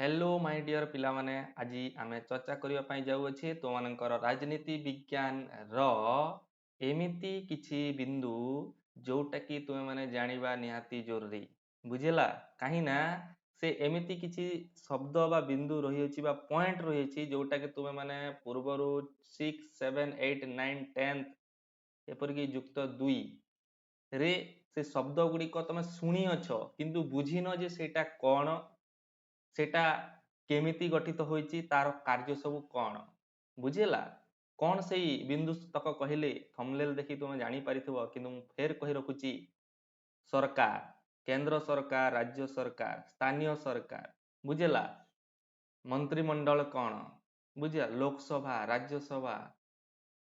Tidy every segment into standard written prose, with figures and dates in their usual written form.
Hello my dear पिला माने आज आमे चर्चा करिया पई जाउ अछि तो मानकर राजनीति विज्ञान रो एमिति किछि बिंदु जोटा कि तुमे माने जानिबा निहाती जरूरी बुझिला काहे ना से एमिति किछि शब्द बा बिंदु रही अछि बा पॉइंट रही अछि जोटा कि तुमे माने पूर्वरु 6 7 8 9 10 एपर कि युक्त 2 रे से शब्द गुडी को तुमे सुनी अछो किंतु बुझिनो जे सेटा कोन सेटा केमिति गठित होईची तार कार्य सब कौन बुझेला कौन सही बिंदु तक कहले थंबनेल देखि तुम जानी पारिथिबो किंतु मु फेर कहि रखुची सरकार केंद्र सरकार राज्य सरकार स्थानीय सरकार बुझेला मंत्रिमंडल कौन बुझिया लोकसभा राज्यसभा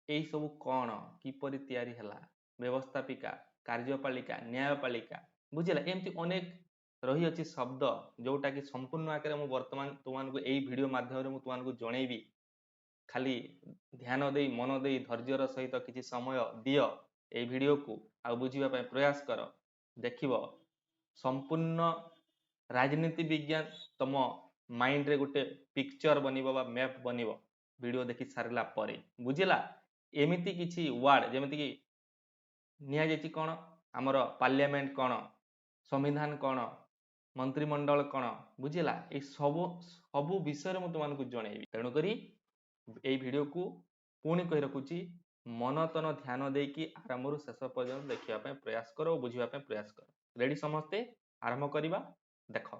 एई सब कौन किपरि तयारी हला व्यवस्थापिका कार्यपालिका न्यायपालिका बुझिला एमती अनेक रही अछि शब्द जोटा कि संपूर्ण आकारे मु वर्तमान तुमनको एई वीडियो माध्यम रे मु तुमनको जणेबी खाली ध्यान देई मन देई धैर्यर सहित किछि समय दियो एई वीडियो को आ बुझिबा पय प्रयास कर देखिबो संपूर्ण राजनीति विज्ञान तम माइंड रे गोटे पिक्चर बनिबो बा मैप बनिबो वीडियो देखि सारला परे बुझिला एमिति किछि वर्ड जेमिति कि निया जेति कोन हमर पार्लियामेंट कोन संविधान कोन मंत्रिमंडल कोन बुझिला ए सबु विषय रे मु तुमनको जणेबी तेनु करी एई वीडियो को पुणी कहि रखुची मन तन ध्यान देकी आरंभ शेष पर्यंत देखिया पय प्रयास करो बुझिबा पय प्रयास करो रेडी समस्ते आरंभ करिबा देखो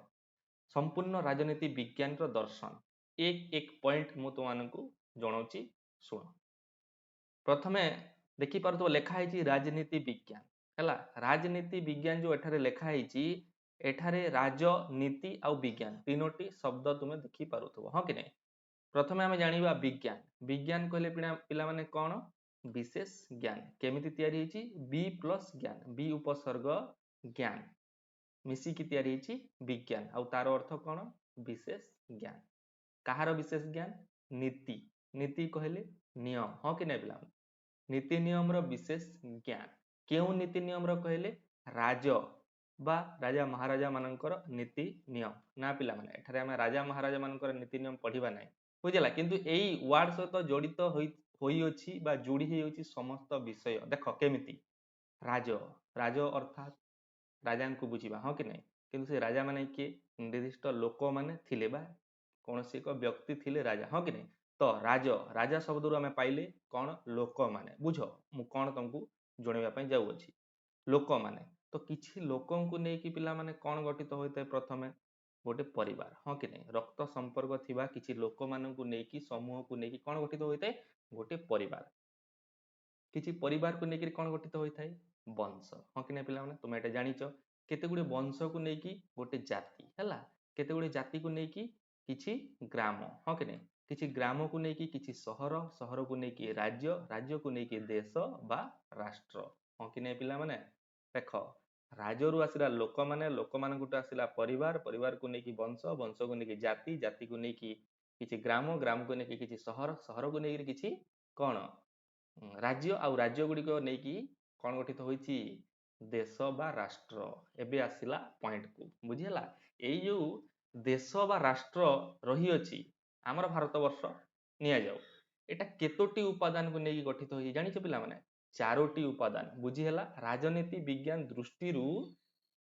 संपूर्ण राजनीति विज्ञान रो दर्शन एक एक पॉइंट मु तुमनको जणौची सुनो प्रथमे देखि पारतो लेखा है राजनीति विज्ञान हैला राजनीति विज्ञान जो एठारे लेखा है एठारे राजनीति आउ विज्ञान तीनोटी शब्द तुमे देखि पारुथबो हां कि नै प्रथमे आमे जानिबा विज्ञान विज्ञान कहले पिला माने कोन विशेष ज्ञान केमिति तयारी हिची बी प्लस ज्ञान बी उपसर्ग ज्ञान मिसी की तयारी हिची विज्ञान आउ तार अर्थ कोन विशेष ज्ञान कहार विशेष ज्ञान नीति नीति कहले नियम हां कि नै पिला नीति नियम रो विशेष ज्ञान केउ नीति नियम रो कहले राज बा राजा महाराजा मानकर नीति नियम ना पिला माने एठारे हम राजा महाराजा मानकर नीति नियम पढिबा नै बुझला किंतु एई वर्ड सहित जडित होई अछि बा जोडी होई अछि समस्त विषय देखो केमिति राज राज अर्थात राजा को बुझिबा हां कि नै किंतु से राजा माने के निर्दिष्ट लोक माने थिले बा कोनोसी एक व्यक्ति थिले राजा हां कि नै तो राज राजा शब्द रु हमें पाइले कौन लोक माने बुझो मु कौन तुमको जणेबा पय जाउ अछि लोक माने तो किछि लोकन को नै कि पिला माने कौन गठित होइते प्रथमे गोटे परिवार हां कि नै रक्त संपर्क थिबा किछि लोक मानन को नै कि समूह को नै कि कौन गठित होइते गोटे परिवार किछि परिवार को नै कि कौन गठित होइथाय वंश हां कि नै पिला माने तुमे एटा जानिचो केते गुडी वंश को नै कि गोटे जाति हैला केते गुडी जाति को नै कि किछि ग्राम हां कि नै किछि ग्राम को नै कि किछि शहर शहर को नै कि राज्य राज्य को नै कि देश बा राष्ट्र हां कि नै पिला माने देखो राजरु आसिला लोक माने लोक मान गुट आसिला परिवार परिवार को नै कि वंश वंश को नै कि जाति जाति को नै कि किछि ग्राम ग्राम को नै कि किछि शहर शहर को नै कि किछि कोन राज्य आउ राज्य गुडी को नै कि कोन गठित होईची देश बा राष्ट्र एबे आसिला पॉइंट को बुझिला एई जो देश बा राष्ट्र रही अछि हमर भारत वर्ष निया जाऊ एटा केतोटी उपादान को नै गठित होई जानिछ पिला माने चारोटी उपादान बुझिला राजनीति विज्ञान दृष्टि रु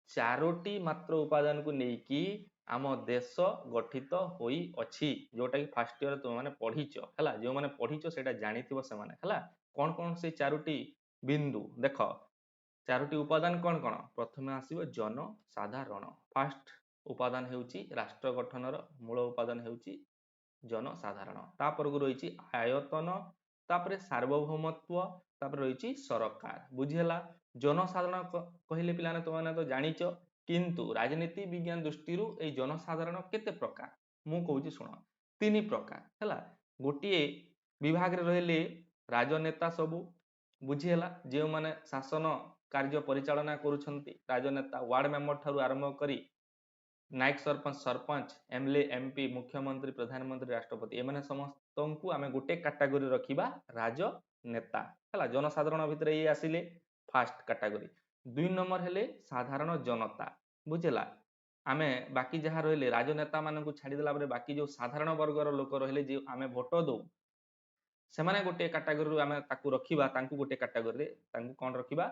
चारोटी मात्र उपादान को नै कि आम देश गठित होई अछि जोटा कि फर्स्ट ईयर तुम माने पढिचो हला जो माने पढिचो सेटा जानिथिबो से माने हला कोन कोन से चारोटी बिंदु देखो चारोटी उपादान कोन कोन प्रथमे आसीबो जनसाधारण फर्स्ट उपादान हेउची राष्ट्र गठनर मूल उपादान हेउची जनसाधारण तापर को रहिची आयतन तापर सार्वभौमत्व तापर रहिची सरकार बुझिला जनसाधारण कहिले पिलाने तो माने तो जानिचो किंतु राजनीति विज्ञान दृष्टि रु ए जनसाधारण केते प्रकार मु कहूची सुनो तीन प्रकार हला गोटिए विभाग रे रहले राजनेता सबु बुझिला जे माने शासन कार्य परिचालना करूछंती राजनेता वार्ड मेंबर थारु आरंभ करी नायक सरपंच सरपंच एमएलए एमपी मुख्यमंत्री प्रधानमंत्री राष्ट्रपति एमाने समस्त को आमे गोटे कैटेगरी रखिबा राजनेता हला जनसाधारण भितर ये आसिले फर्स्ट कैटेगरी दुई नंबर हेले साधारण जनता बुझिला आमे बाकी जहाँ रहिले राजनेता मानकु छाड़ीदेला ପରେ बाकी जो साधारण वर्गर लोक रहिले जे आमे भोट दउ ସେମାନେ ଗୋଟେ କାଟାଗୋରୀରୁ ଆମେ ତାକୁ ରଖିବା ତାଙ୍କୁ ଗୋଟେ କାଟାଗୋରୀରେ ତାଙ୍କୁ କ'ଣ ରଖିବା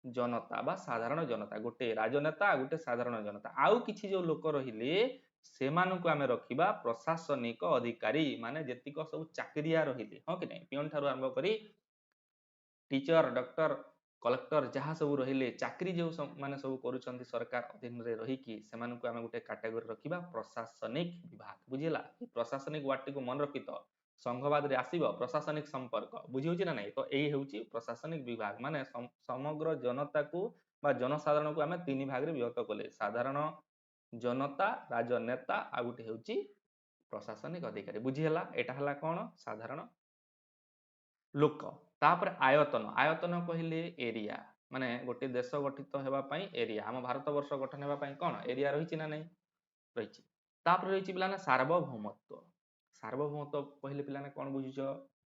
ଜନତା ବା ସାଧାରଣ ଜନତା ଗୋଟେ ରାଜନେତା ଗୋଟେ ସାଧାରଣ ଜନତା ଆଉ କିଛି ଯୋଉ ଲୋକ ରହିଲେ ସେମାନଙ୍କୁ ଆମେ ରଖିବା ପ୍ରଶାସନିକ ଅଧିକାରୀ ମାନେ ଯେତିକ ସବୁ ଚାକିରିଆ ରହିଲେ ହଁ କି ନାହିଁ ପିଅନ ଠାରୁ ଆରମ୍ଭ କରି टीचर डॉक्टर कलेक्टर जहाँ सब रहिले चाकरी जो माने सब करूछंती सरकार अधीन रे रही कि सेमानकु आमे गुटे कैटेगरी रखिबा प्रशासनिक विभाग बुझिला प्रशासनिक वार्ड को मन रखि तो संघवाद रे आसीबो प्रशासनिक संपर्क बुझी होची ना नहीं तो एई हेउची प्रशासनिक विभाग माने समग्र जनता को बा जनसाधारण को आमे तीन भाग रे विभक्त कले साधारण जनता राजनेता आ गुटे हेउची प्रशासनिक अधिकारी बुझिला एटा हला कोन साधारण लोक तापर आयतन आयतन कहले एरिया माने गोटे देश गठित हेबा पई एरिया हम भारत वर्ष गठन हेबा पई कोन एरिया रहिछि ना नहीं रहिछि तापर रहिछि पिलाना सार्वभौमत्व सार्वभौमत्व कहले पिलाना कोन बुझिछ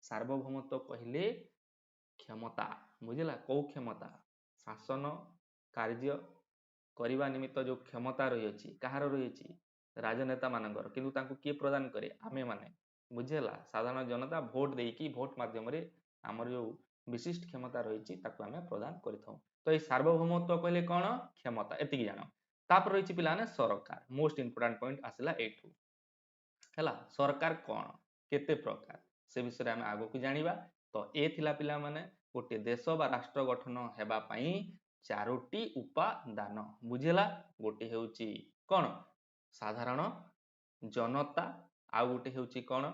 सार्वभौमत्व कहले क्षमता बुझिला को क्षमता शासन कार्य करबा निमित्त जो क्षमता रही अछि कहार रही अछि राजनेता मानकर किंतु तांको के प्रदान करे आमे माने बुझेला साधारण जनता भोट देकी भोट माध्यम रे हमर जो विशिष्ट क्षमता रही ताको आमे प्रदान करिथौ तो ये सार्वभौमत्व कहले कोन क्षमता एतिकी जानो तापर रही पिलाने सरकार मोस्ट इंपोर्टेंट पॉइंट आसिला एठू हैला सरकार कोन केते प्रकार से विषय आमे आगो को जानिबा तो ए थिला पिला माने गोटे देश बा राष्ट्र गठन हेबा पई चारोटी उपादान बुझेला गोटे हेउची कोन साधारण जनता आ गोटे हेउची कोन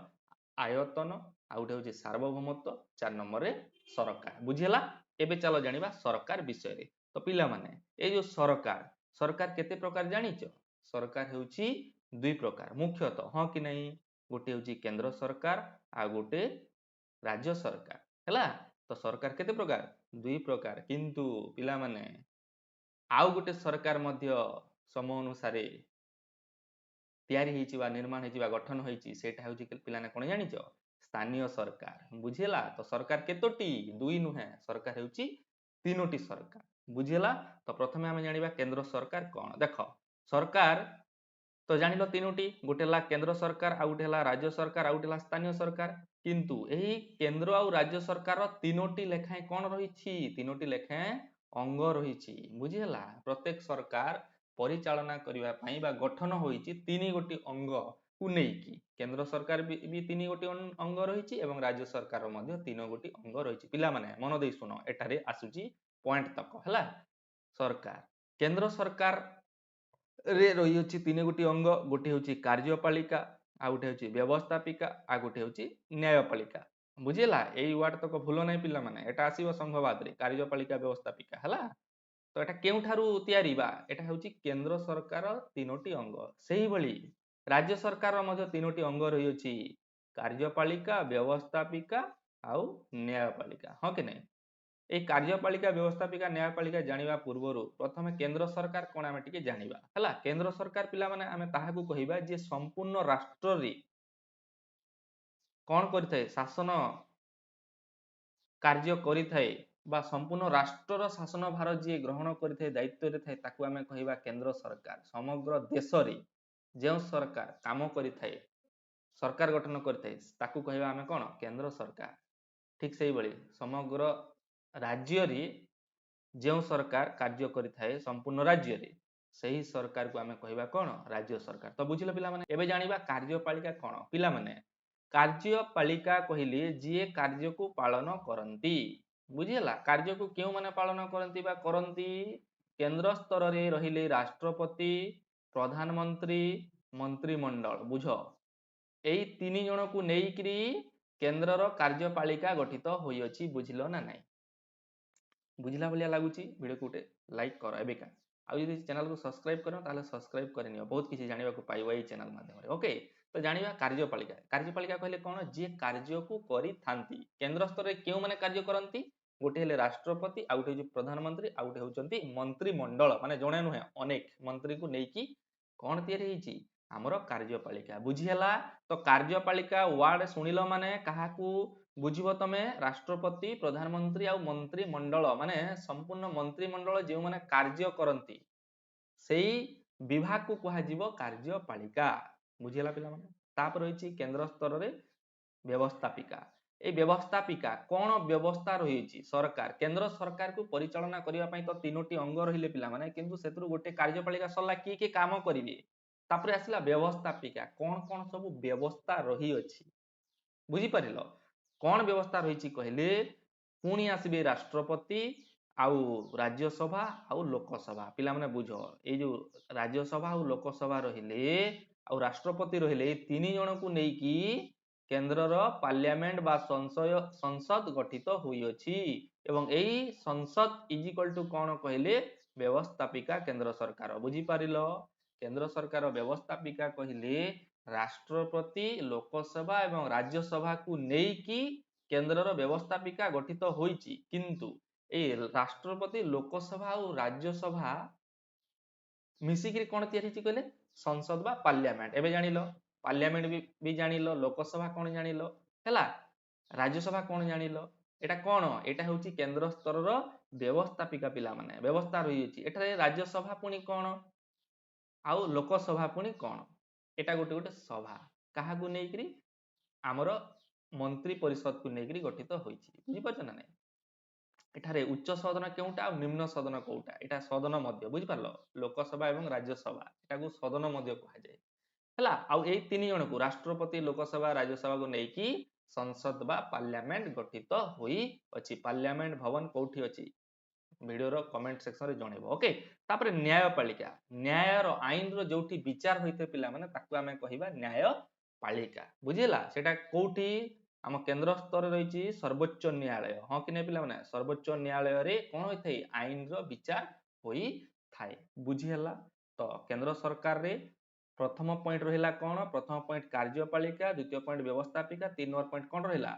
आयतन आ गोटे हेउची सार्वभौमत्व 4 नंबर रे सरकार बुझेला एबे चलो जानिबा सरकार विषय रे तो पिला माने ए जो सरकार सरकार केते प्रकार जानिचो सरकार हेउची दुई प्रकार मुख्यतः हां कि नहीं गोटे हेउची केंद्र सरकार आ गोटे राज्य सरकार हैला तो सरकार केते प्रकार दुई प्रकार किंतु पिला माने आउ गोटे सरकार मध्य समय अनुसार तैयारी हेची बा निर्माण हेची बा गठन हेची सेटा हेउची पिलाने कोन जानिचो स्थानीय सरकार बुझेला तो सरकार केतोटी दुई नुहे सरकार हेउची तीनोटी सरकार बुझेला तो प्रथमे हम जानिबा केंद्र सरकार कोन देखो सरकार तो जानिलो तीनोटी गोटे ला केंद्र सरकार आ गोटे ला राज्य सरकार आ गोटे ला स्थानीय सरकार किंतु एही केंद्र आ राज्य सरकार रो तीनोटी लेखाए कोन रहिछि तीनोटी लेखाए अंग रहिछि बुझेला प्रत्येक सरकार परिचालना करिबा पई बा गठन होईछि तीन गोटी अंग को नेकी केंद्र सरकार भी तीन गोटी अंग रहिछि एवं राज्य सरकार मध्य तीन गोटी अंग रहिछि पिला माने मन देई सुनो एटारे आसुची पॉइंट तक हला सरकार केंद्र सरकार रे रही अछि तीन गोटी अंग गोटे होछि कार्यपालिका आ गोटे होछि व्यवस्थापिका आ गोटे होछि न्यायपालिका बुझिला एई वर्ड तक भूल नै पिला माने एटा आसीबो संघवाद रे कार्यपालिका व्यवस्थापिका हला तो एटा केउ ठारू तयारी बा एटा होछि केंद्र सरकार तीनोटी अंग सेही भली राज्य सरकार मध्य तीनोटी अंग रही अछि कार्यपालिका व्यवस्थापिका आउ न्यायपालिका हां कि नै ए कार्यपालिका व्यवस्थापिका न्यायपालिका जानिबा पूर्वरु प्रथमे केंद्र सरकार कोन आमे टिके जानिबा हला केंद्र सरकार पिला माने आमे ताहाकू कहिबा जे संपूर्ण राष्ट्र रे कोन करिथाय शासन कार्य करिथाय बा संपूर्ण राष्ट्र रो शासन भार जे ग्रहण करिथाय दायित्व रे थाय ताकू आमे कहिबा केंद्र सरकार समग्र देश रे जे सरकार काम करिथाय सरकार गठन करिथाय ताकू कहिबा आमे कोन केंद्र सरकार ठीक सेही बळी समग्र राज्य रे जो सरकार कार्य करिथाय संपूर्ण राज्य रे सही सरकार को आमे कहिबा कोन राज्य सरकार तो बुझिलो पिला माने एबे जानिबा कार्यपालिका कोन पिला माने कार्यपालिका कहिले जे कार्य को पालन करंती बुझिला कार्य को केउ माने पालन करंती बा करंती केंद्र स्तर रे रहिले राष्ट्रपति प्रधानमंत्री मंत्रिमंडल बुझो एई तीन जण को नेइकरी केंद्र रो कार्यपालिका गठित होई अछि बुझिलो ना नाही बुझिला भलिया लागुची वीडियो को लाइक करो एबेका आ यदि चैनल को सब्सक्राइब करो ताले सब्सक्राइब करनियो बहुत किछि जानिबा को पाइबो ए चैनल माध्यम रे ओके तो जानिबा कार्यपालिका कार्यपालिका कहले कोन जे कार्य को करि थांती केंद्र स्तर रे केउ माने कार्य करंती गोटे हेले राष्ट्रपति आ गोटे प्रधानमंत्री आ गोटे होचंती मंत्रिमंडल माने जणे नुहे अनेक मंत्री को नेकी कोन तयारी हेची हमरो कार्यपालिका बुझिहेला तो कार्यपालिका वर्ड सुनिलो माने काहाकू बुझिबो तमे राष्ट्रपति प्रधानमंत्री आ मंत्रिमंडल माने संपूर्ण मंत्रिमंडल जे माने कार्य करंती सेही विभाग को कुहाजिबो कार्यपालिका बुझिला पिला माने तापर रहिछि केंद्र स्तर रे व्यवस्थापिका ए व्यवस्थापिका कोन व्यवस्था रहिछि सरकार केंद्र सरकार को परिचालना करिया पई तो तीनोटी अंग रहिले पिला माने किंतु सेतरु गोटे कार्यपालिका सल्ला की काम करिवे तापर आसिला व्यवस्थापिका कोन कोन सब व्यवस्था रही अछि बुझी परिलो कोन व्यवस्था रहिछि कहले पुणी आसबे राष्ट्रपति आउ राज्यसभा आउ लोकसभा पिला माने बुझो ए जो राज्यसभा आउ लोकसभा रहिले आउ राष्ट्रपति रहिले तीन जन को नेकी केंद्रर पार्लियामेंट बा संसद गठित होइछि एवं एई संसद इज इक्वल टू कोन कहले व्यवस्थापिका केंद्र सरकार बुझी परिलो केंद्र सरकार व्यवस्थापिका कहले राष्ट्रपति लोकसभा एवं राज्यसभा को नेकी केंद्रर व्यवस्थापिका गठित होइछि किंतु ए राष्ट्रपति लोकसभा और राज्यसभा मिसिकिरी कोन तयारी छि कहले संसद बा पार्लियामेंट एबे जानिलो पार्लियामेंट भी जानिलो लोकसभा कोन जानिलो हैला राज्यसभा कोन जानिलो एटा कोन एटा होछि केंद्र स्तरर व्यवस्थापिका पिला माने व्यवस्था रही अछि एठारे राज्यसभा पुनी कोन आउ लोकसभा पुनी कोन एटा गोटे गोटे सभा काहा को नेकरी हमर मंत्री परिषद को नेकरी गठित होइछि बुझि पाछ ना नै एठारे उच्च सदन केउटा और निम्न सदन कोउटा एटा सदन मध्य बुझि पारलो लोकसभा एवं राज्यसभा एटा को सदन मध्य कहा जाय हला आउ ए तीन जन को राष्ट्रपति लोकसभा राज्यसभा को नेकी संसद बा पार्लियामेंट गठित होई अछि पार्लियामेंट भवन कोठी अछि वीडियो रो कमेंट सेक्शन रे जणेबो ओके तापर न्यायपालिका न्याय रो आईन रो जोठी विचार होइते पिला माने ताकू हमें कहिबा न्यायपालिका बुझिला सेटा कोठी आम केंद्र स्तर रही सर्वोच्च न्यायालय हाँ कि नहीं पिला सर्वोच्च न्यायालय रे कौन होता है आईन रो विचार होई थाए बुझीला तो केंद्र सरकार रे प्रथम पॉइंट रहिला कौन प्रथम पॉइंट कार्यपालिका द्वितीय पॉइंट व्यवस्थापिका तीन नंबर पॉइंट कौन रहिला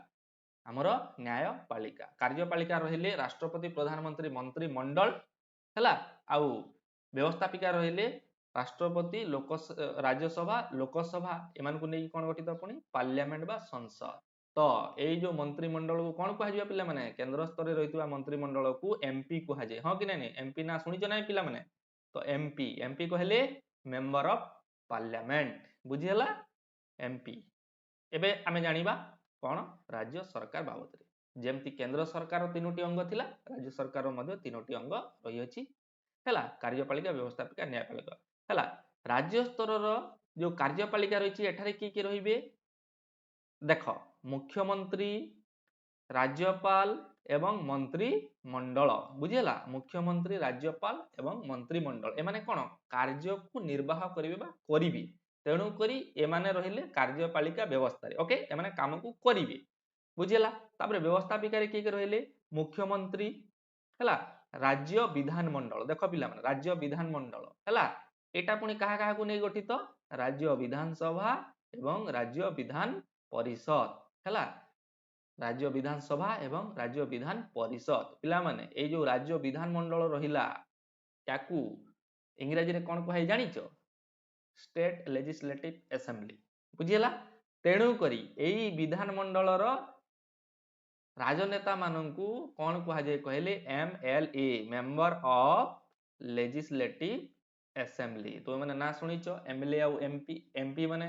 हमर न्यायपालिका कार्यपालिका रहिले राष्ट्रपति प्रधानमंत्री मंत्रिमंडल हैला आउ व्यवस्थापिका रहिले राष्ट्रपति राज्यसभा लोकसभा एमान को नहीं कौन गठित पुणी पार्लियामेंट बा संसद तो ये जो मंत्रिमंडल को कौन कह पिला माने केंद्र स्तर रही मंत्रिमंडल को एमपी कह जाए हाँ कि नहीं एमपी ना शुणिच ना पिला माने तो एमपी एमपी कहले मेंबर ऑफ पार्लियामेंट बुझीला एमपी एबे आमे जानिबा कौन राज्य सरकार बाबद रे जेमती केंद्र सरकार तीनोटी अंग थिला राज्य सरकार मध्ये तीनोटी अंग रही अछि हैला कार्यपालिका व्यवस्थापिका न्यायपालिका हैला राज्य स्तर जो कार्यपालिका रही एठारे की रहिबे देख मुख्यमंत्री राज्यपाल एवं मंत्रिमंडल बुझीला मुख्यमंत्री राज्यपाल एवं मंत्रिमंडल एमाने कोन कार्य को निर्वाह करिवे तेणु करी एमाने रहिले कार्यपालिका व्यवस्था रे ओके एमाने काम को करिवे बुझीला तापर व्यवस्थापिका रे की रहिले मुख्यमंत्री हैला राज्य विधान मंडल देख पिला माने राज्य विधान मंडल हैला एटा पुनी कहा को नै गठित राज्य विधानसभा एवं राज्य विधान परिषद हैला राज्य विधानसभा एवं राज्य विधान परिषद पिला माने ए जो राज्य विधान मंडल रहिला याकू इंग्रजी रे कोन कहै जानिचो स्टेट लेजिस्लेटिव असेंबली बुझिला तेणु करी एई विधान मंडल रो राजनेता माननकू कोन कहा जाय कहले MLA member of legislative assembly तो माने ना सुनिचो एमएलए और एमपी एमपी माने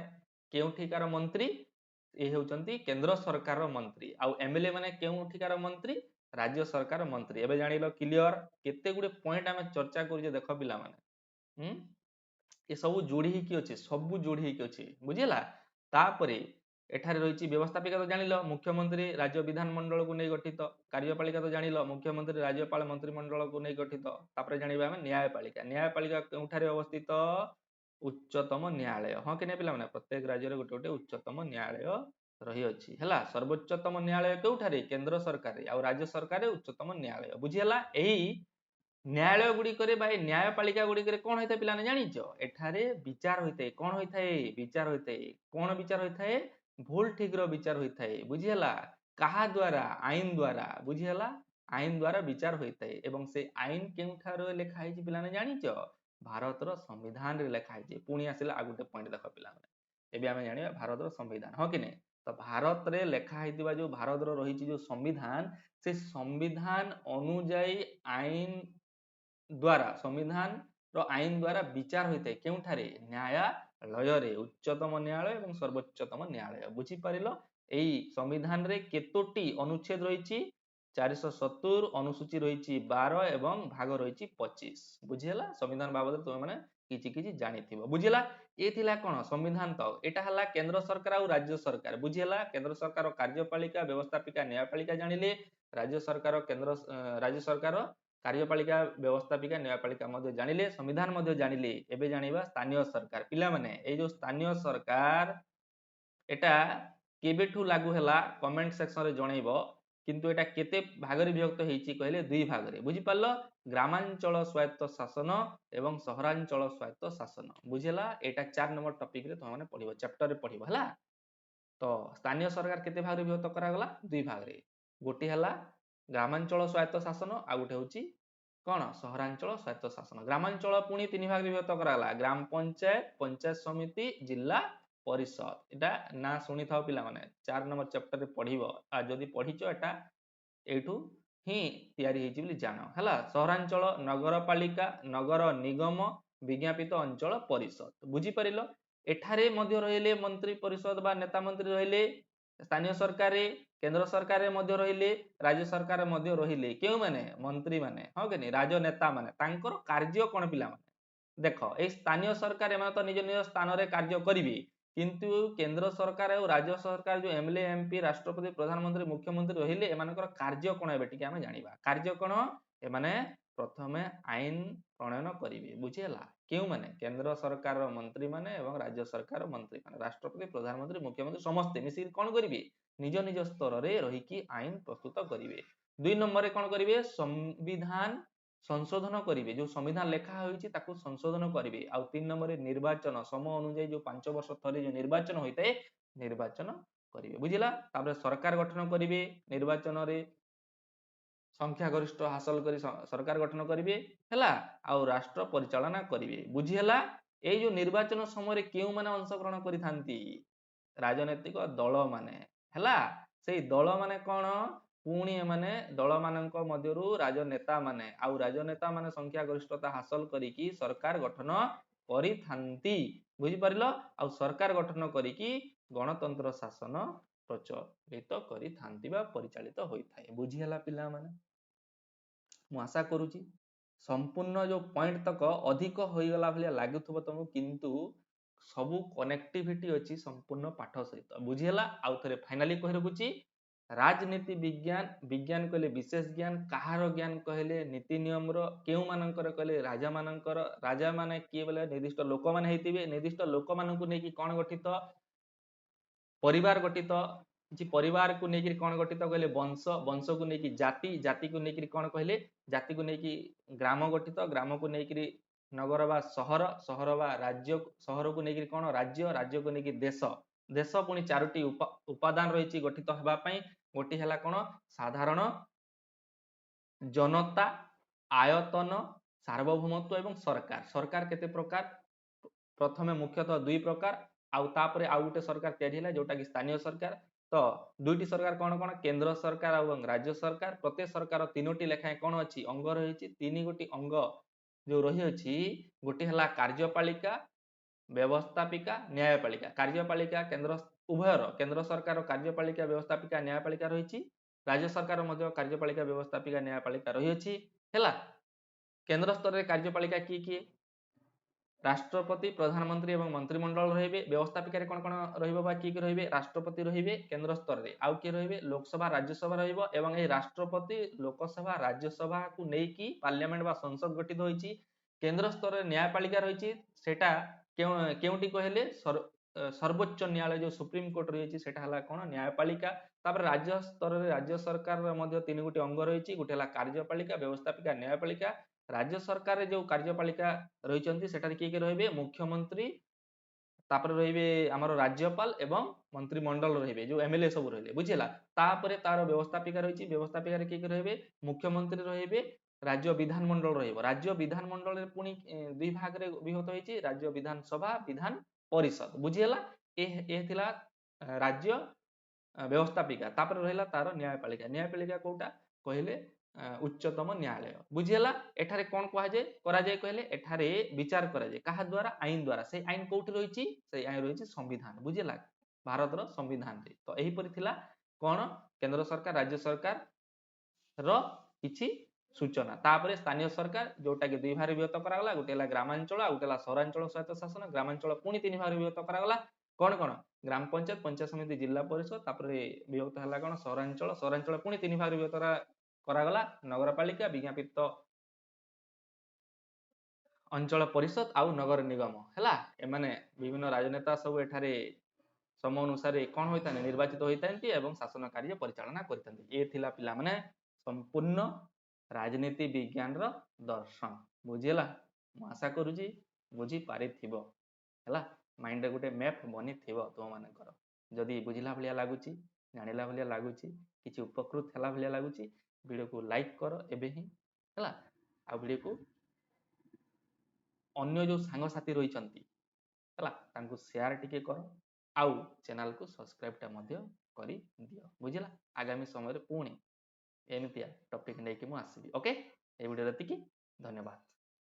केउठिकार मंत्री ये होचंती केंद्र सरकार मंत्री आउ एमएलए माने केउठिकार मंत्री राज्य सरकार मंत्री एबे जानिलो क्लियर केते गुडे पॉइंट आमे चर्चा करिजे देखो पिला माने ये सब जोड़ी ही की अछि सब जोड़ी ही की अछि बुझिला तापरे एठारे रहिछि व्यवस्थापिका तो जानिलो मुख्यमंत्री राज्य विधान मंडल को नै गठित कार्यपालिका तो जानिलो मुख्यमंत्री राज्यपाल मंत्रिमंडल को नै गठित तापरे जानिबा हम न्यायपालिका न्यायपालिका केउठारे अवस्थित उच्चतम न्यायालय हाँ कि नहीं पिला माने प्रत्येक राज्य रे गोटे गोटे उच्चतम न्यायालय रही अछि हैला सर्वोच्चतम न्यायालय केउठारे केंद्र सरकार रे आ राज्य सरकार रे उच्चतम न्यायालय बुझिला एही न्यायालय गुडी करे बाय न्यायपालिका गुडी करे कोन होइते पिलाने जानिचो एठारे विचार होइते कोन होइथाय विचार होइते कोन विचार होइथाय भूल ठीक रो विचार होइथाय बुझिला कहा द्वारा बुझिला आईन द्वारा विचार होइथाय एवं से आईन केउठारो लेखा हिची पिलाने जानिचो भारत रो संविधान रे लेखा हिची पुणी आसिला आ गुटे पॉइंट देखो पिला माने एबे हमें जानिबा भारत रो संविधान हो कि नै तो भारत रे लेखा हितिबा जो भारत रो रहिची जो संविधान से संविधान अनुଯାयी आईन द्वारा संविधान ଆଇନ ଦ୍ୱାରା ବିଚାର ହୋଇଥାଏ କେଉଁଠାରେ ନ୍ୟାୟାଳୟରେ ଉଚ୍ଚତମ ନ୍ୟାୟାଳୟ ଏବଂ ସର୍ବୋଚ୍ଚତମ ନ୍ୟାୟାଳୟ ବୁଝିପାରିଲ ଏଇ ସମ୍ବିଧାନରେ କେତୋଟି ଅନୁଚ୍ଛେଦ ରହିଛି 470 ଅନୁସୂଚୀ ରହିଛି 12 ଏବଂ ଭାଗ ରହିଛି 25 ବୁଝିହେଲା ସମ୍ବିଧାନ ବାବଦରେ ତୁମେ ମାନେ କିଛି କିଛି ଜାଣିଥିବ ବୁଝିଲା ଏ ଥିଲା କଣ ସମ୍ବିଧାନ ତ ଏଟା ହେଲା କେନ୍ଦ୍ର ସରକାର ଆଉ ରାଜ୍ୟ ସରକାର ବୁଝିହେଲା କେନ୍ଦ୍ର ସରକାର କାର୍ଯ୍ୟପାଳିକା ବ୍ୟବସ୍ଥାପିକା ନ୍ୟାୟପାଳିକା ଜାଣିଲେ ରାଜ୍ୟ ସରକାର ରାଜ୍ୟ ସରକାର କାର୍ଯ୍ୟପାଳିକା ବ୍ୟବସ୍ଥାପିକା ନ୍ୟାୟପାଳିକା ମଧ୍ୟ ଜାଣିଲେ ସମ୍ବିଧାନ ମଧ୍ୟ ଜାଣିଲେ ଏବେ ଜାଣିବା ସ୍ଥାନୀୟ ସରକାର ପିଲାମାନେ ଏଇ ଯୋଉ ସ୍ଥାନୀୟ ସରକାର ଏଟା କେବେଠୁ ଲାଗୁ ହେଲା କମେଣ୍ଟ ସେକ୍ସନରେ ଜଣେଇବ କିନ୍ତୁ ଏଟା କେତେ ଭାଗରେ ବିଭକ୍ତ ହେଇଛି କହିଲେ ଦୁଇ ଭାଗରେ ବୁଝିପାରିଲ ଗ୍ରାମାଞ୍ଚଳ ସ୍ୱାୟତ୍ତ ଶାସନ ଏବଂ ସହରାଞ୍ଚଳ ସ୍ୱାୟତ୍ତ ଶାସନ ବୁଝିଲା ଏଟା 4 ନମ୍ବର ଟପିକରେ ତମେ ପଢିବ ଚାପ୍ଟରରେ ପଢିବ ହେଲା ତ ସ୍ଥାନୀୟ ସରକାର କେତେ ଭାଗରେ ବିଭକ୍ତ କରାଗଲା ଦୁଇ ଭାଗରେ ଗୋଟିଏ ହେଲା ଗ୍ରାମାଞ୍ଚଳ ସ୍ୱାୟତ୍ତ ଶାସନ ଆଉ ଗୋଟେ ହଉଛି କଣ ସହରାଞ୍ଚଳ ସ୍ୱାୟତ୍ତ ଶାସନ ଗ୍ରାମାଞ୍ଚଳ ପୁଣି ତିନି ଭାଗରେ ବିଭକ୍ତ କରାଗଲା ଗ୍ରାମ ପଞ୍ଚାୟତ ପଞ୍ଚାୟତ ସମିତି ଜିଲ୍ଲା ପରିଷଦ ଏଟା ନା ଶୁଣିଥାଉ ପିଲାମାନେ 4 ନମ୍ବର ଚାପ୍ଟରରେ ପଢିବ ଆଉ ଯଦି ପଢିଛ ଏଟା ଏଇଠୁ ହିଁ ତିଆରି ହେଇଛି ବୋଲି ଜାଣ ହେଲା ସହରାଞ୍ଚଳ ନଗରପାଳିକା ନଗର ନିଗମ ବିଜ୍ଞାପିତ ଅଞ୍ଚଳ ପରିଷଦ ବୁଝିପାରିଲ ଏଠାରେ ମଧ୍ୟ ରହିଲେ ମନ୍ତ୍ରୀ ପରିଷଦ ବା ନେତା ମନ୍ତ୍ରୀ ରହିଲେ ସ୍ଥାନୀୟ ସରକାରରେ କେନ୍ଦ୍ର ସରକାରରେ ମଧ୍ୟ ରହିଲେ ରାଜ୍ୟ ସରକାର ମଧ୍ୟ ରହିଲେ କେଉଁମାନେ ମନ୍ତ୍ରୀ ମାନେ ହଁ କି ନାହିଁ ରାଜନେତା ମାନେ ତାଙ୍କର କାର୍ଯ୍ୟ କଣ ପିଲାମାନେ ଦେଖ ଏଇ ସ୍ଥାନୀୟ ସରକାର ଏମାନେ ତ ନିଜ ନିଜ ସ୍ଥାନରେ କାର୍ଯ୍ୟ କରିବେ କିନ୍ତୁ କେନ୍ଦ୍ର ସରକାର ଆଉ ରାଜ୍ୟ ସରକାର ଯୋଉ ଏମଏଲଏ ଏମପି ରାଷ୍ଟ୍ରପତି ପ୍ରଧାନମନ୍ତ୍ରୀ ମୁଖ୍ୟମନ୍ତ୍ରୀ ରହିଲେ ଏମାନଙ୍କର କାର୍ଯ୍ୟ କଣ ଏବେ ଟିକେ ଆମେ ଜାଣିବା କାର୍ଯ୍ୟ କଣ ଏମାନେ ପ୍ରଥମେ ଆଇନ ପ୍ରଣୟନ କରିବେ ବୁଝିହେଲା କେଉଁମାନେ କେନ୍ଦ୍ର ସରକାରର ମନ୍ତ୍ରୀ ମାନେ ଏବଂ ରାଜ୍ୟ ସରକାର ମନ୍ତ୍ରୀ ମାନେ ରାଷ୍ଟ୍ରପତି ପ୍ରଧାନମନ୍ତ୍ରୀ ମୁଖ୍ୟମନ୍ତ୍ରୀ ସମସ୍ତେ ମିଶିକି କଣ କରିବେ ନିଜ ନିଜ ସ୍ତରରେ ରହିକି ଆଇନ ପ୍ରସ୍ତୁତ କରିବେ ଦୁଇ ନମ୍ବରରେ କଣ କରିବେ ସମ୍ବିଧାନ ସଂଶୋଧନ କରିବେ ଯୋଉ ସମ୍ବିଧାନ ଲେଖା ହୋଇଛି ତାକୁ ସଂଶୋଧନ କରିବେ ଆଉ 3 ନମ୍ବରରେ ନିର୍ବାଚନ ସମୟ ଅନୁଯାୟୀ ଯୋଉ 5 ବର୍ଷ ଥରେ ଯୋଉ ନିର୍ବାଚନ ହୋଇଥାଏ ନିର୍ବାଚନ କରିବେ ବୁଝିଲା ତାପରେ ସରକାର ଗଠନ କରିବେ ନିର୍ବାଚନରେ ସଂଖ୍ୟା ଗରିଷ୍ଠ ହାସଲ କରି ସରକାର ଗଠନ କରିବେ ହେଲା ଆଉ ରାଷ୍ଟ୍ର ପରିଚାଳନା କରିବେ ବୁଝିହେଲା ଏଇ ଯୋଉ ନିର୍ବାଚନ ସମୟରେ କେଉଁମାନେ ଅଂଶଗ୍ରହଣ କରିଥାନ୍ତି ରାଜନୈତିକ ଦଳ ମାନେ ହେଲା ସେଇ ଦଳ ମାନେ କଣ ପୁଣି ଏମାନେ ଦଳ ମାନଙ୍କ ମଧ୍ୟରୁ ରାଜନେତା ମାନେ ଆଉ ରାଜନେତା ମାନେ ସଂଖ୍ୟା ଗରିଷ୍ଠତା ହାସଲ କରିକି ସରକାର ଗଠନ କରିଥାନ୍ତି ବୁଝିପାରିଲ ଆଉ ସରକାର ଗଠନ କରିକି ଗଣତନ୍ତ୍ର ଶାସନ ପ୍ରଚଳିତ କରିଥାନ୍ତି ବା ପରିଚାଳିତ ହୋଇଥାଏ ବୁଝିହେଲା ପିଲାମାନେ ମୁଁ ଆଶା କରୁଛି ସମ୍ପୂର୍ଣ୍ଣ ଯୋଉ ପଏଣ୍ଟ ତକ ଅଧିକ ହୋଇଗଲା ଭଳିଆ ଲାଗୁଥିବ ତମକୁ କିନ୍ତୁ ସବୁ କନେକ୍ଟିଭିଟି ଅଛି ସମ୍ପୂର୍ଣ୍ଣ ପାଠ ସହିତ ବୁଝିହେଲା ଆଉ ଥରେ ଫାଇନାଲି କହି ରଖୁଛି ରାଜନୀତି ବିଜ୍ଞାନ ବିଜ୍ଞାନ କହିଲେ ବିଶେଷ ଜ୍ଞାନ କାହାର ଜ୍ଞାନ କହିଲେ ନୀତି ନିୟମର କେଉଁମାନଙ୍କର କହିଲେ ରାଜା ମାନଙ୍କର ରାଜା ମାନେ କିଏ ବୋଲେ ନିର୍ଦ୍ଦିଷ୍ଟ ଲୋକମାନେ ହେଇଥିବେ ନିର୍ଦ୍ଦିଷ୍ଟ ଲୋକମାନଙ୍କୁ ନେଇକି କଣ ଗଠିତ ପରିବାର ଗଠିତ କିଛି ପରିବାରକୁ ନେଇକି କଣ ଗଠିତ କହିଲେ ବଂଶ ବଂଶକୁ ନେଇକି ଜାତି ଜାତିକୁ ନେଇକି କଣ କହିଲେ ଜାତିକୁ ନେଇକି ଗ୍ରାମ ଗଠିତ ଗ୍ରାମକୁ ନେଇକି ନଗର ବା ସହର ସହର ବା ରାଜ୍ୟ ସହରକୁ ନେଇକି କଣ ରାଜ୍ୟ ରାଜ୍ୟକୁ ନେଇକି ଦେଶ ଦେଶ ପୁଣି 4ଟି ଉପାଦାନ ରହିଛି ଗଠିତ ହେବା ପାଇଁ ଗୋଟି ହେଲା କଣ ସାଧାରଣ ଜନତା ଆୟତନ ସାର୍ବଭୌମତ୍ୱ ଏବଂ ସରକାର ସରକାର କେତେ ପ୍ରକାର ପ୍ରଥମେ ମୁଖ୍ୟତଃ ଦୁଇ ପ୍ରକାର ଆଉ ତାପରେ ଆଉ ଗୋଟେ ସରକାର ତିଆରି ହେଲା ଯୋଉଟା କି ସ୍ଥାନୀୟ ସରକାର ତ ଦୁଇଟି ସରକାର କଣ କଣ କେନ୍ଦ୍ର ସରକାର ଏବଂ ରାଜ୍ୟ ସରକାର ପ୍ରତ୍ୟେକ ସରକାର 3ଟି ଲେଖାଏଁ କଣ ଅଛି ଅଙ୍ଗ ରହିଛି 3 ଗୋଟି ଅଙ୍ଗ ଯୋଉ ରହିଅଛି ଗୋଟି ହେଲା କାର୍ଯ୍ୟପାଳିକା ବ୍ୟବସ୍ଥାପିକା ନ୍ୟାୟପାଳିକା କାର୍ଯ୍ୟପାଳିକା କେନ୍ଦ୍ର ଉଭୟର କେନ୍ଦ୍ର ସରକାର କାର୍ଯ୍ୟପାଳିକା ବ୍ୟବସ୍ଥାପିକା ନ୍ୟାୟପାଳିକା ରହିଛି ରାଜ୍ୟ ସରକାର ମଧ୍ୟ କାର୍ଯ୍ୟପାଳିକା ବ୍ୟବସ୍ଥାପିକା ନ୍ୟାୟପାଳିକା ରହିଅଛି ହେଲା କେନ୍ଦ୍ର ସ୍ତରରେ କାର୍ଯ୍ୟପାଳିକା କିଏ କିଏ ରାଷ୍ଟ୍ରପତି ପ୍ରଧାନମନ୍ତ୍ରୀ ଏବଂ ମନ୍ତ୍ରିମଣ୍ଡଳ ରହିବେ ବ୍ୟବସ୍ଥାପିକାରେ କଣ କଣ ରହିବ ବା କିଏ କିଏ ରହିବେ ରାଷ୍ଟ୍ରପତି ରହିବେ କେନ୍ଦ୍ର ସ୍ତରରେ ଆଉ କିଏ ରହିବେ ଲୋକସଭା ରାଜ୍ୟସଭା ରହିବ ଏବଂ ଏହି ରାଷ୍ଟ୍ରପତି ଲୋକସଭା ରାଜ୍ୟସଭାକୁ ନେଇକି ପାର୍ଲିଆମେଣ୍ଟ ବା ସଂସଦ ଗଠିତ ହୋଇଛି କେନ୍ଦ୍ର ସ୍ତରରେ ନ୍ୟାୟପାଳିକା ରହିଛି ସେଟା କେଉଁଠି କହିଲେ ସର୍ବୋଚ୍ଚ ନ୍ୟାୟାଳୟ ଯୋଉ ସୁପ୍ରିମକୋର୍ଟ ରହିଛି ସେଟା ହେଲା କଣ ନ୍ୟାୟପାଳିକା ତାପରେ ରାଜ୍ୟ ସ୍ତରରେ ରାଜ୍ୟ ସରକାରର ମଧ୍ୟ 3 ଗୋଟି ଅଙ୍ଗ ରହିଛି ଗୋଟେ ହେଲା କାର୍ଯ୍ୟପାଳିକା ବ୍ୟବସ୍ଥାପିକା ନ୍ୟାୟପାଳିକା ରାଜ୍ୟ ସରକାରରେ ଯୋଉ କାର୍ଯ୍ୟପାଳିକା ରହିଛନ୍ତି ସେଠାରେ କିଏ କିଏ ରହିବେ ମୁଖ୍ୟମନ୍ତ୍ରୀ ତାପରେ ରହିବେ ଆମର ରାଜ୍ୟପାଳ ଏବଂ ମନ୍ତ୍ରିମଣ୍ଡଳ ରହିବେ ଯୋଉ ଏମଏଲଏ ସବୁ ରହିଲେ ବୁଝିଲା ତାପରେ ତାର ବ୍ୟବସ୍ଥାପିକା ରହିଛି ବ୍ୟବସ୍ଥାପିକାରେ କିଏ କିଏ ରହିବେ ମୁଖ୍ୟମନ୍ତ୍ରୀ ରହିବେ ରାଜ୍ୟ ବିଧାନମଣ୍ଡଳ ରହିବ ରାଜ୍ୟ ବିଧାନମଣ୍ଡଳରେ ପୁଣି ଦୁଇ ଭାଗରେ ବିଭକ୍ତ ହେଇଛି ରାଜ୍ୟ ବିଧାନସଭା ବିଧାନ ପରିଷଦ ବୁଝିହେଲା ଏ ଥିଲା ରାଜ୍ୟ ବ୍ୟବସ୍ଥାପିକା ତାପରେ ରହିଲା ତାର ନ୍ୟାୟପାଳିକା ନ୍ୟାୟପାଳିକା କୋଉଟା କହିଲେ ଉଚ୍ଚତମ ନ୍ୟାୟାଳୟ ବୁଝିହେଲା। ଏଠାରେ କ'ଣ କୁହାଯାଏ କରାଯାଏ କହିଲେ ଏଠାରେ ବିଚାର କରାଯାଏ କାହା ଦ୍ୱାରା ଆଇନ ଦ୍ୱାରା। ସେଇ ଆଇନ କୋଉଠି ରହିଛି ସେଇ ଆଇନ ରହିଛି ସମ୍ବିଧାନ ବୁଝିହେଲା ଭାରତର ସମ୍ବିଧାନରେ। ତ ଏହିପରି ଥିଲା କ'ଣ କେନ୍ଦ୍ର ସରକାର ରାଜ୍ୟ ସରକାର ର କିଛି ସୂଚନା। ତାପରେ ସ୍ଥାନୀୟ ସରକାର ଯୋଉଟା କି ଦୁଇ ଭାଗରେ ବିଭକ୍ତ କରାଗଲା ଗୋଟେ ହେଲା ଗ୍ରାମାଞ୍ଚଳ ଆଉ ଗୋଟେ ହେଲା ସହରାଞ୍ଚଳ ସ୍ୱାୟତ୍ତ ଶାସନ। ଗ୍ରାମାଞ୍ଚଳ ପୁଣି ତିନି ଭାଗରେ ବିଭକ୍ତ କରାଗଲା କ'ଣ କ'ଣ ଗ୍ରାମ ପଞ୍ଚାୟତ ପଞ୍ଚାୟତ ସମିତି ଜିଲ୍ଲା ପରିଷଦ। ତାପରେ ବିଭକ୍ତ ହେଲା କ'ଣ ସହରାଞ୍ଚଳ ସହରାଞ୍ଚଳ ପୁଣି ତିନି ଭାଗରେ ବିଭକ୍ତ କରାଗଲା ନଗରପାଳିକା ବିଜ୍ଞାପିତ ଅଞ୍ଚଳ ପରିଷଦ ଆଉ ନଗର ନିଗମ ହେଲା। ଏମାନେ ବିଭିନ୍ନ ରାଜନେତା ସବୁ ଏଠାରେ ସମୟ ଅନୁସାରେ କ'ଣ ହୋଇଥାନ୍ତି ନିର୍ବାଚିତ ହୋଇଥାନ୍ତି ଏବଂ ଶାସନ କାର୍ଯ୍ୟ ପରିଚାଳନା କରିଥାନ୍ତି। ଏ ଥିଲା ପିଲାମାନେ ସମ୍ପୂର୍ଣ୍ଣ ରାଜନୀତି ବିଜ୍ଞାନର ଦର୍ଶନ ବୁଝିହେଲା। ମୁଁ ଆଶା କରୁଛି ବୁଝିପାରିଥିବ ହେଲା। ମାଇଣ୍ଡରେ ଗୋଟେ ମ୍ୟାପ୍ ବନିଥିବ ତୁମମାନଙ୍କର। ଯଦି ବୁଝିଲା ଭଳିଆ ଲାଗୁଛି ଜାଣିଲା ଭଳିଆ ଲାଗୁଛି କିଛି ଉପକୃତ ହେଲା ଭଳିଆ ଲାଗୁଛି ଭିଡ଼ିଓକୁ ଲାଇକ୍ କର ଏବେ ହିଁ ହେଲା। ଆଉ ଭିଡ଼ିଓକୁ ଅନ୍ୟ ଯେଉଁ ସାଙ୍ଗସାଥି ରହିଛନ୍ତି ହେଲା ତାଙ୍କୁ ସେୟାର ଟିକେ କର ଆଉ ଚ୍ୟାନେଲକୁ ସବସ୍କ୍ରାଇବଟା ମଧ୍ୟ କରିଦିଅ ବୁଝିଲା। ଆଗାମୀ ସମୟରେ ପୁଣି ଏମିତିଆ ଟପିକ ନେଇକି ମୁଁ ଆସିବି। ଓକେ, ଏ ଭିଡ଼ିଓରେ ଏତିକି। ଧନ୍ୟବାଦ।